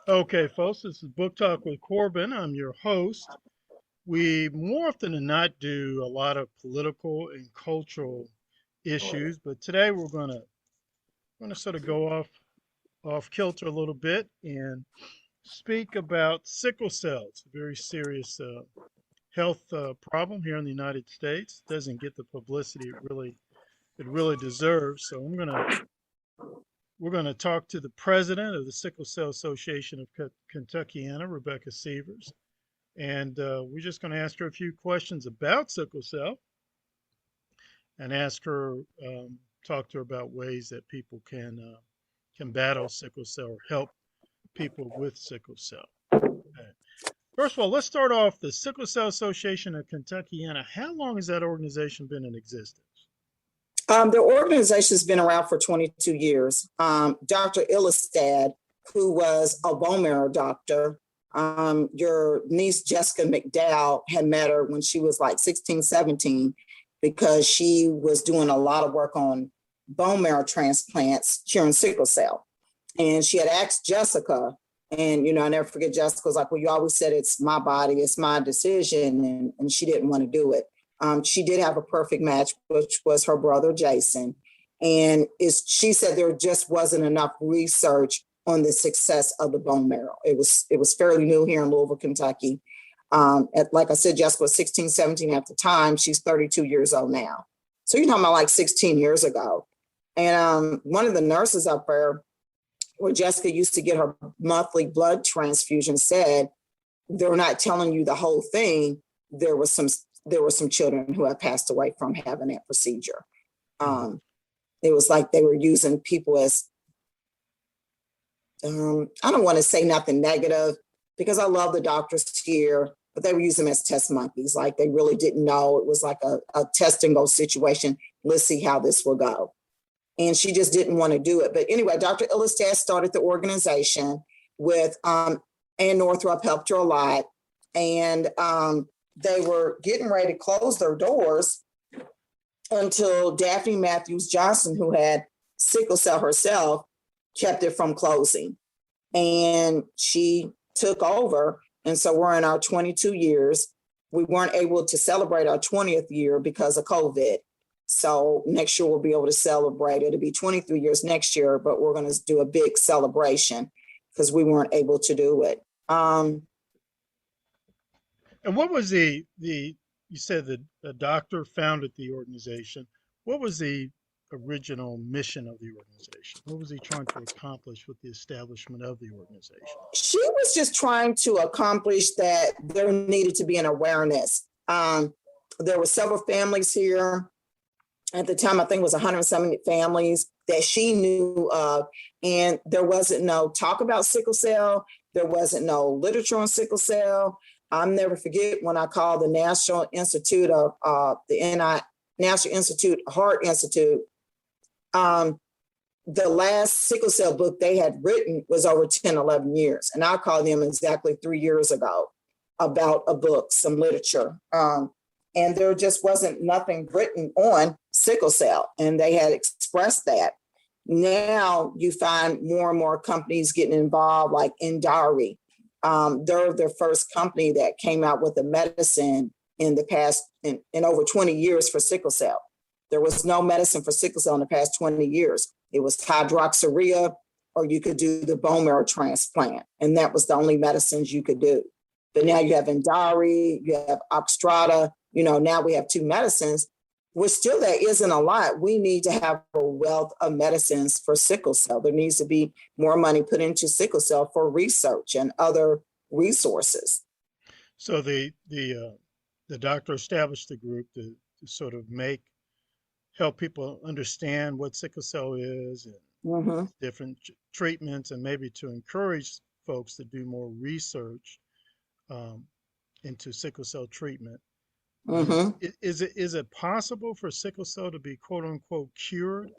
Okay, folks, this is Book Talk with Corbin. I'm your host. We more often than not do a lot of political and cultural issues, but today we're gonna sort of go off kilter a little bit and speak about sickle cell. It's a very serious health problem here in the United States. Doesn't get the publicity it really deserves. So we're going to talk to the president of the Sickle Cell Association of Kentuckiana, Rebecca Seavers, and we're just going to ask her a few questions about sickle cell and ask her, talk to her about ways that people can battle sickle cell or help people with sickle cell. Okay. First of all, let's start off the Sickle Cell Association of Kentuckiana. How long has that organization been in existence? The organization has been around for 22 years. Dr. Illestad, who was a bone marrow doctor, your niece Jessica McDowell had met her when she was like 16, 17, because she was doing a lot of work on bone marrow transplants curing sickle cell. And she had asked Jessica, and I never forget, Jessica was like, well, you always said it's my body, it's my decision, and she didn't want to do it. She did have a perfect match, which was her brother, Jason. And she said there just wasn't enough research on the success of the bone marrow. It was fairly new here in Louisville, Kentucky. Like I said, Jessica was 16, 17 at the time. She's 32 years old now. So you're talking about like 16 years ago. And one of the nurses up there, where Jessica used to get her monthly blood transfusion, said, they're not telling you the whole thing. There were some children who have passed away from having that procedure. It was like they were using people as, I don't want to say nothing negative because I love the doctors here, but they were using them as test monkeys. Like they really didn't know. It was like a test and go situation. Let's see how this will go. And she just didn't want to do it. But anyway, Dr. Illestad started the organization with Ann Northrup helped her a lot. And they were getting ready to close their doors until Daphne Matthews Johnson, who had sickle cell herself, kept it from closing. And she took over. And so we're in our 22 years. We weren't able to celebrate our 20th year because of COVID. So next year we'll be able to celebrate. It'll be 23 years next year, but we're going to do a big celebration because we weren't able to do it. And what was you said that a doctor founded the organization. What was the original mission of the organization? What was he trying to accomplish with the establishment of the organization? She was just trying to accomplish that there needed to be an awareness. There were several families here. At the time, I think it was 170 families that she knew of, and there wasn't no talk about sickle cell. There wasn't no literature on sickle cell. I'll never forget when I called the National Institute of National Institute Heart Institute. The last sickle cell book they had written was over 10, 11 years. And I called them exactly 3 years ago about a book, some literature. And there just wasn't nothing written on sickle cell. And they had expressed that. Now you find more and more companies getting involved, like Indari. They're the first company that came out with a medicine in the past, in over 20 years for sickle cell. There was no medicine for sickle cell in the past 20 years. It was hydroxyurea, or you could do the bone marrow transplant. And that was the only medicines you could do. But now you have Indari, you have Oxtrata, now we have two medicines. Well, still there isn't a lot. We need to have a wealth of medicines for sickle cell. There needs to be more money put into sickle cell for research and other resources. So the doctor established a group to sort of help people understand what sickle cell is and different treatments, and maybe to encourage folks to do more research into sickle cell treatment. Is it possible for sickle cell to be quote unquote cured?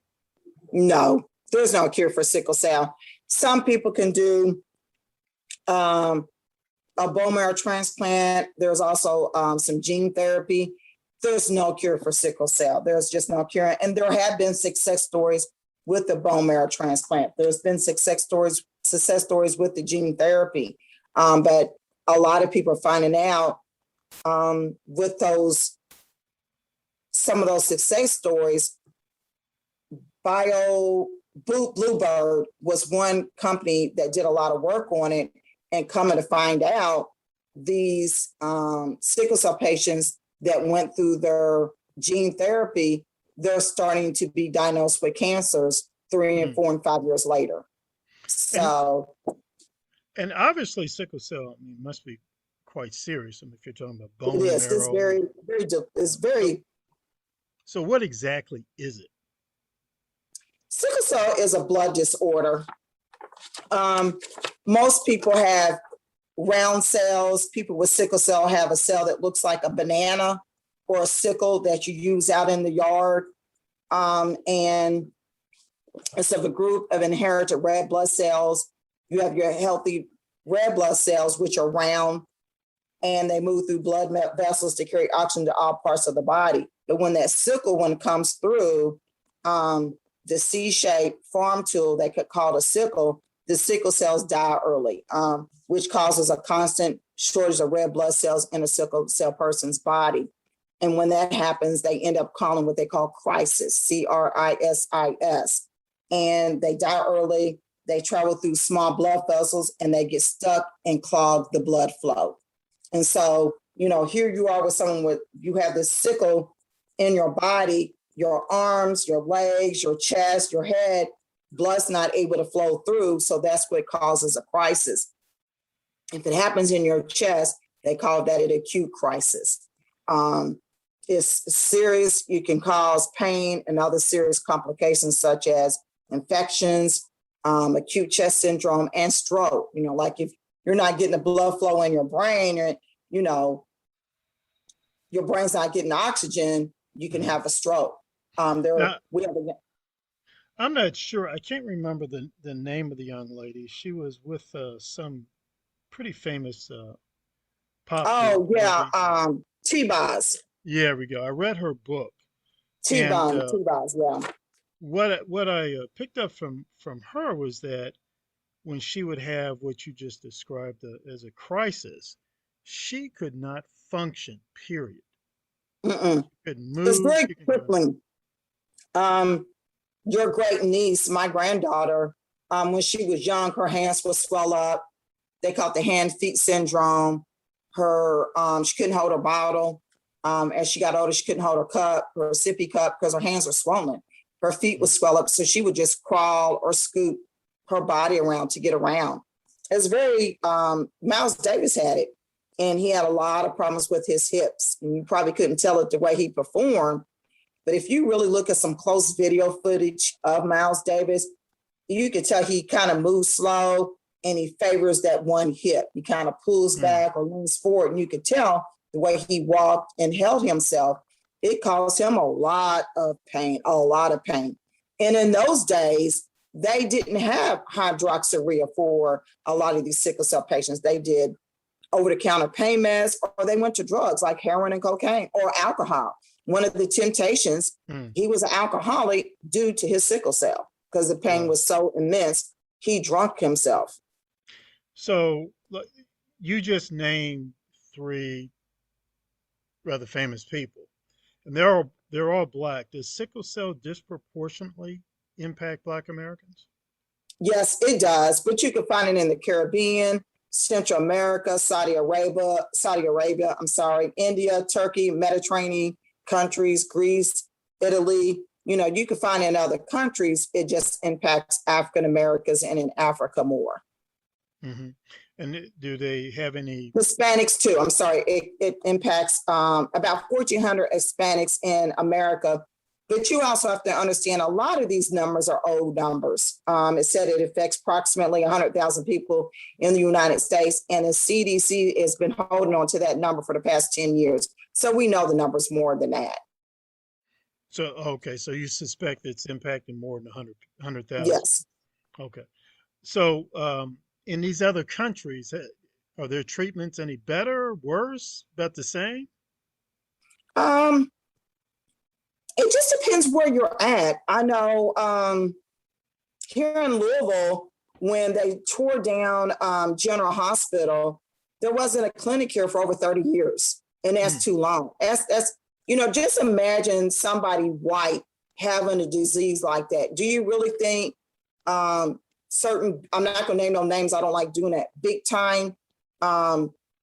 No, there's no cure for sickle cell. Some people can do a bone marrow transplant. There's also some gene therapy. There's no cure for sickle cell. There's just no cure. And there have been success stories with the bone marrow transplant. There's been success stories success stories with the gene therapy. But a lot of people are finding out with some of those success stories. Bluebird was one company that did a lot of work on it, and coming to find out, these sickle cell patients that went through their gene therapy, they're starting to be diagnosed with cancers 3 and 4 and 5 years later. So, and obviously sickle cell, I mean, must be quite serious. I mean, if you're talking about bone it is. It's marrow. very, very. It's very. So what exactly is it? Sickle cell is a blood disorder. Most people have round cells. People with sickle cell have a cell that looks like a banana or a sickle that you use out in the yard. And it's of a group of inherited red blood cells. You have your healthy red blood cells, which are round, and they move through blood vessels to carry oxygen to all parts of the body. But when that sickle one comes through, the C-shaped farm tool they could call a sickle, the sickle cells die early, which causes a constant shortage of red blood cells in a sickle cell person's body. And when that happens, they end up calling what they call crisis, CRISIS. And they die early, they travel through small blood vessels, and they get stuck and clog the blood flow. And so, here you are with someone you have this sickle in your body, your arms, your legs, your chest, your head, blood's not able to flow through. So that's what causes a crisis. If it happens in your chest, they call that an acute crisis. It's serious. You can cause pain and other serious complications such as infections, acute chest syndrome, and stroke. Like if you're not getting the blood flow in your brain, or, your brain's not getting oxygen, you can have a stroke. Now, I'm not sure. I can't remember the name of the young lady. She was with some pretty famous pop group. Oh, yeah. T-Boz. Yeah, we go. I read her book. T-Boz, yeah. What I picked up from her was that when she would have what you just described as a crisis, she could not function, period. Mm-mm. She couldn't move. It's very crippling. Your great niece, my granddaughter, when she was young, her hands would swell up. They called the hand-feet syndrome. She couldn't hold her bottle. As she got older, she couldn't hold her cup, her sippy cup, because her hands were swollen. Her feet would swell up, so she would just crawl or scoop her body around to get around. It's very, Miles Davis had it, and he had a lot of problems with his hips. And you probably couldn't tell it the way he performed, but if you really look at some close video footage of Miles Davis, you can tell he kind of moves slow and he favors that one hip. He kind of pulls back or leans forward, and you could tell the way he walked and held himself, it caused him a lot of pain. And in those days, they didn't have hydroxyurea for a lot of these sickle cell patients. They did over-the-counter pain meds, or they went to drugs like heroin and cocaine or alcohol. One of the temptations, he was an alcoholic due to his sickle cell because the pain was so immense, he drunk himself. So you just named 3 rather famous people, and they're all Black. Does sickle cell disproportionately impact Black Americans? Yes, it does, but you can find it in the Caribbean, Central America, Saudi Arabia, India, Turkey, Mediterranean countries, Greece, Italy. You can find it in other countries. It just impacts African Americans and in Africa more. Mm-hmm. And do they have any Hispanics too? I'm sorry. It impacts about 1,400 Hispanics in America. But you also have to understand a lot of these numbers are old numbers. It said it affects approximately 100,000 people in the United States, and the CDC has been holding on to that number for the past 10 years. So we know the number's more than that. So, okay, so you suspect it's impacting more than 100,000? Yes. Okay. So, in these other countries, are their treatments any better, worse, about the same? It just depends where you're at. I know here in Louisville, when they tore down General Hospital, there wasn't a clinic here for over 30 years. And that's too long. That's just imagine somebody white having a disease like that. Do you really think certain, I'm not going to name no names, I don't like doing that, big time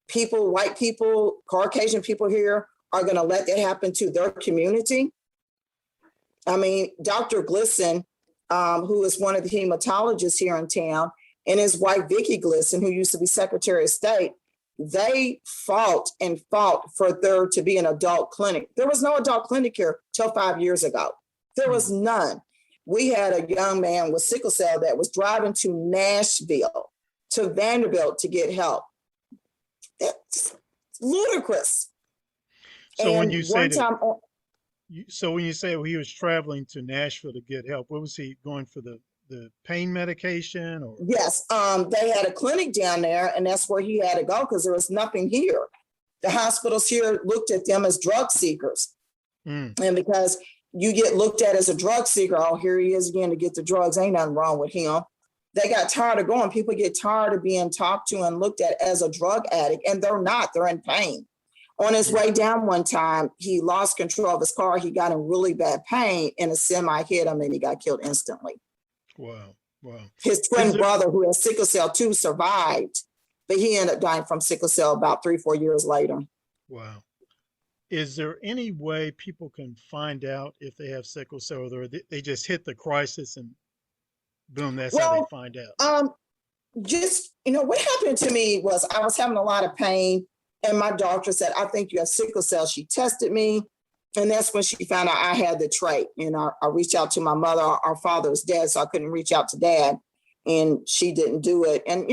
people, white people, Caucasian people here are going to let that happen to their community? I mean, Dr. Glisson, who is one of the hematologists here in town, and his wife, Vicki Glisson, who used to be Secretary of State, they fought for there to be an adult clinic. There was no adult clinic here till 5 years ago. There was none. We had a young man with sickle cell that was driving to Nashville, to Vanderbilt to get help. That's ludicrous. So and when you say that, so when you say he was traveling to Nashville to get help, what was he going for, the pain medication or? Yes, they had a clinic down there, and that's where he had to go because there was nothing here. The hospitals here looked at them as drug seekers. And because you get looked at as a drug seeker, oh, here he is again to get the drugs, ain't nothing wrong with him. They got tired of going. People get tired of being talked to and looked at as a drug addict, and they're not. They're in pain. On his way down one time, he lost control of his car. He got in really bad pain, and a semi hit him, and he got killed instantly. Wow. His twin brother, who has sickle cell too, survived, but he ended up dying from sickle cell about 3-4 years later. Wow. Is there any way people can find out if they have sickle cell, or they just hit the crisis and boom, that's how they find out? What happened to me was I was having a lot of pain, and my doctor said, I think you have sickle cell. She tested me, and that's when she found out I had the trait. I reached out to my mother. Our father was dead, so I couldn't reach out to dad, and she didn't do it. And,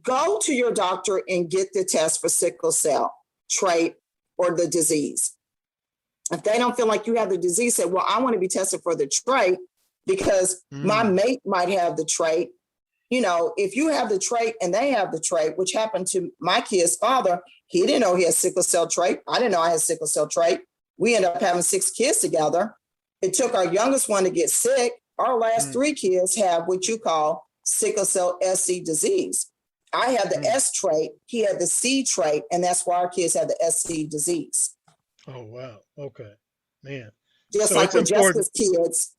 go to your doctor and get the test for sickle cell trait or the disease. If they don't feel like you have the disease, say, well, I want to be tested for the trait because my mate might have the trait. If you have the trait and they have the trait, which happened to my kid's father, he didn't know he had sickle cell trait. I didn't know I had sickle cell trait. We ended up having 6 kids together. It took our youngest one to get sick. Our last 3 kids have what you call sickle cell SC disease. I have the S trait, he had the C trait, and that's why our kids have the SC disease. Oh, wow. Okay, man. Just so like with Jessica's kids,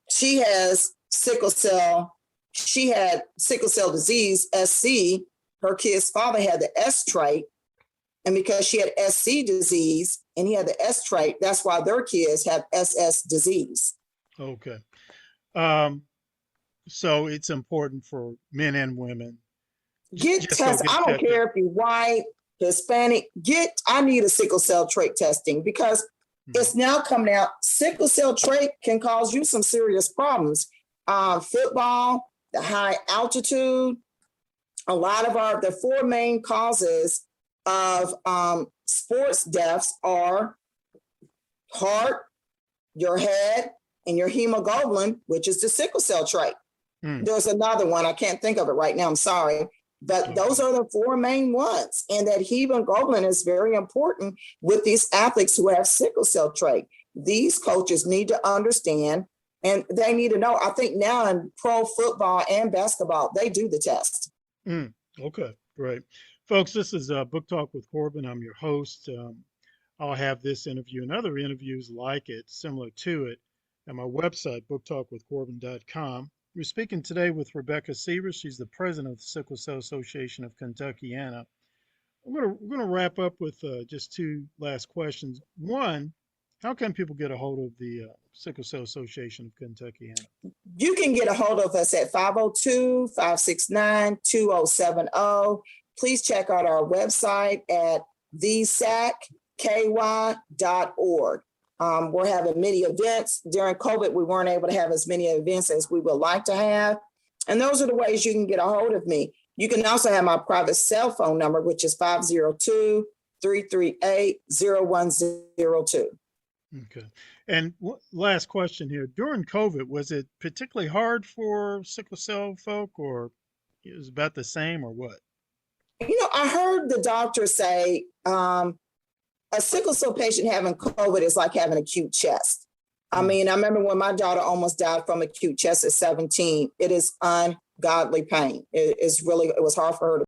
she has sickle cell. She had sickle cell disease, SC. Her kid's father had the S trait. And because she had SC disease and he had the S trait, that's why their kids have SS disease. Okay. So it's important for men and women. Get tested. I don't care if you're white, Hispanic. I need a sickle cell trait testing because it's now coming out. Sickle cell trait can cause you some serious problems. Football, the high altitude, a lot of the 4 main causes of sports deaths are heart, your head, and your hemoglobin, which is the sickle cell trait. There's another one. I can't think of it right now. I'm sorry. But those are the 4 main ones. And that hemoglobin is very important with these athletes who have sickle cell trait. These coaches need to understand, and they need to know. I think now in pro football and basketball, they do the test. Okay, great. Folks, this is Book Talk with Corbin. I'm your host. I'll have this interview and other interviews like it, similar to it, at my website, booktalkwithcorbin.com. We're speaking today with Rebecca Seavers. She's the president of the Sickle Cell Association of Kentuckiana. We're going to wrap up with just 2 last questions. One, how can people get a hold of the Sickle Cell Association of Kentuckiana? You can get a hold of us at 502-569-2070. Please check out our website at thesacky.org. We're having many events. During COVID, we weren't able to have as many events as we would like to have. And those are the ways you can get a hold of me. You can also have my private cell phone number, which is 502-338-0102. Okay. And last question here. During COVID, was it particularly hard for sickle cell folk, or it was about the same, or what? I heard the doctor say a sickle cell patient having COVID is like having acute chest. I mean, I remember when my daughter almost died from acute chest at 17. It is godly pain. It was hard for her to